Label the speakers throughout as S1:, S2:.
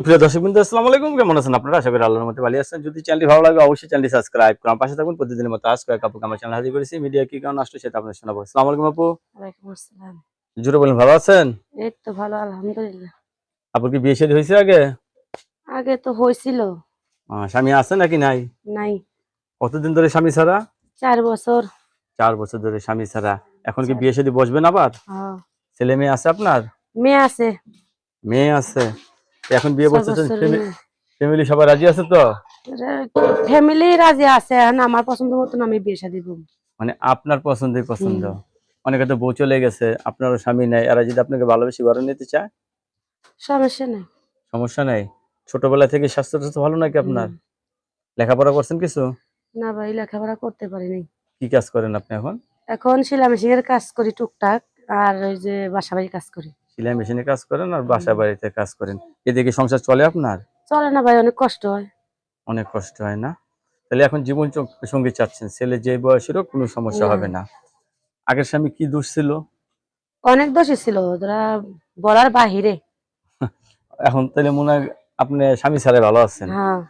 S1: প্রিয় দর্শকবৃন্দ, আসসালামু আলাইকুম। কেমন আছেন আপনারা? আশা করি আল্লাহর মধ্যে ভালো আছেন। যদি চ্যানেলটি ভালো লাগে অবশ্যই চ্যানেলটি সাবস্ক্রাইব করুন, পাশে থাকুন। প্রতিদিনের মতো আজকে এক আপুকে আমার চ্যানেল হাজির করেছি। মিডিয়া কি কারণে আসলো সেটা আপনাদের শোনাবো। আসসালামু আলাইকুম আপু।
S2: ওয়ালাইকুম আসসালাম।
S1: জুড়ে বলেন, ভালো আছেন?
S2: এই তো ভালো আলহামদুলিল্লাহ।
S1: আপুর কি বিয়ে শাদী হয়েছে আগে?
S2: আগে তো হয়েছিল।
S1: স্বামী আছে নাকি নাই?
S2: নাই।
S1: কতদিন ধরে স্বামী ছাড়া?
S2: 4 বছর।
S1: 4 বছর ধরে স্বামী ছাড়া। এখন কি
S2: চার-
S1: বিয়ে শাদী বসবেন আবার?
S2: হ্যাঁ।
S1: ছেলে মেয়ে আছে আপনার?
S2: মেয়ে আছে।
S1: মেয়ে আছে। এখন বিয়ে
S2: 6
S1: বসতেছেন,
S2: বছরের মেয়ে।
S1: ফ্যামিলি সবাই রাজি আছে তো?
S2: ফ্যামিলি রাজি আছে, এখন আমার পছন্দ মতন আমি বিয়ে শাদী করব।
S1: মানে আপনার পছন্দের পছন্দ।
S2: হুম।
S1: অনেকে তো বউ চলে গেছে, আপনারও স্বামী নাই, এরা যদি আপনাকে ভালোবেসে ঘরে নিতে চায়?
S2: সমস্যা নাই।
S1: সমস্যা নাই। ছোটবেলা থেকে স্বাস্থ্য ভালো নাকি আপনার?
S2: হুম।
S1: লেখাপড়া করছেন কিছু?
S2: না ভাই, লেখাপড়া করতে পারি নাই।
S1: কি কাজ করেন আপনি এখন?
S2: এখন সেলাই মেশিনের কাজ করি টুকটাক, আর ওই যে বাসা বাড়ির কাজ করি।
S1: সেলাই মেশিনে কাজ করেন আর বাসা
S2: হুম।
S1: বাড়িতে কাজ করেন। এদিকে সংসার চলে আপনার?
S2: চলে না ভাই, অনেক কষ্ট হয়।
S1: অনেক কষ্ট হয় না? তাহলে এখন জীবন সঙ্গী চাচ্ছেন, ছেলে যে বয়সেরও কোনো সমস্যা
S2: না,
S1: হবে না। আগের স্বামী কি দোষ ছিল?
S2: অনেক দোষী ছিল, ওরা বলার বাহিরে।
S1: এখন তাহলে মনে হয় আপনি স্বামী ছাড়া ভালো আছেন।
S2: হ্যাঁ।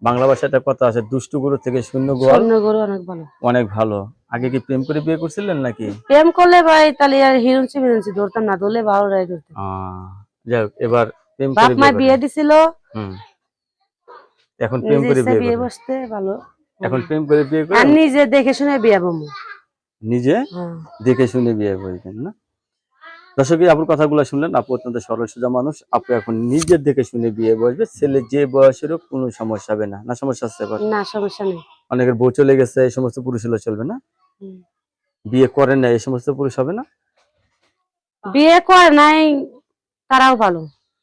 S1: বাংলা ভাষায় একটা কথা আছে, দুষ্টু গরু থেকে শূন্য গোয়াল
S2: স্বর্ণ গরু অনেক ভালো।
S1: অনেক ভালো। আগে কি প্রেম করে বিয়ে করছিলেন নাকি?
S2: প্রেম করলে ভাই তাহলে আর হিরুনছি মিরুনছি ধরতাম না, ধরলে বারোটাই ধরতাম।
S1: যাই হোক, এবার প্রেম
S2: বাপ
S1: করে
S2: মা
S1: বিয়ে
S2: বিয়ে
S1: করেন।
S2: দিছিল,
S1: হুম। এখন প্রেম
S2: নিজে
S1: করে
S2: ইচ্ছা
S1: বিয়ে
S2: বিয়ে
S1: করেন।
S2: বসতে ভালো।
S1: এখন প্রেম করে বিয়ে করে
S2: আর নিজে দেখে শুনে বিয়ে বমু।
S1: নিজে
S2: হ্যাঁ।
S1: দেখে শুনে বিয়ে করবেন না? দর্শক, আপুর কথাগুলো শুনলেন। আপু অত্যন্ত সরল সোজা মানুষ। আপু এখন নিজের দেখে শুনে বিয়ে বসবে। ছেলে যে বয়সেরও কোনো সমস্যা হবে না। না সমস্যা আছে এবার?
S2: না, সমস্যা নেই।
S1: অনেকের বউ চলে গেছে, এই সমস্ত পুরুষ হলে চলবে না?
S2: হুম।
S1: বিয়ে করেন না, এই সমস্ত পুরুষ হবে না?
S2: বিয়ে করে নাই তারাও ভালো।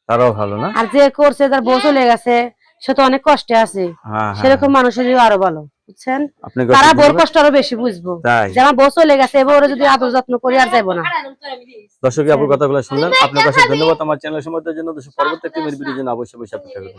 S1: তারাও ভালো না?
S2: আর যে করছে তার বউ চলে গেছে, সে তো অনেক কষ্টে আছে।
S1: হ্যাঁ, হ্যাঁ।
S2: সেরকম মানুষেরই আরো ভালো, বুঝছেন?
S1: আপনাকে
S2: তারা
S1: অসংখ্য
S2: বউর
S1: ধন্যবাদ।
S2: কষ্ট আরো বেশি বুঝবো।
S1: তাই
S2: যে আমার বউ চলে গেছে, এবার ওরা যদি আদর যত্ন করি আর যাইবো না।
S1: দর্শক, আপুর
S2: বুঝছেন?
S1: কথাগুলো শুনলেন। আপনার কাছে ধন্যবাদ আমার চ্যানেল সম্পর্কের জন্য। পরবর্তী একটি ভিডিওর জন্য অবশ্যই অপেক্ষা করবেন।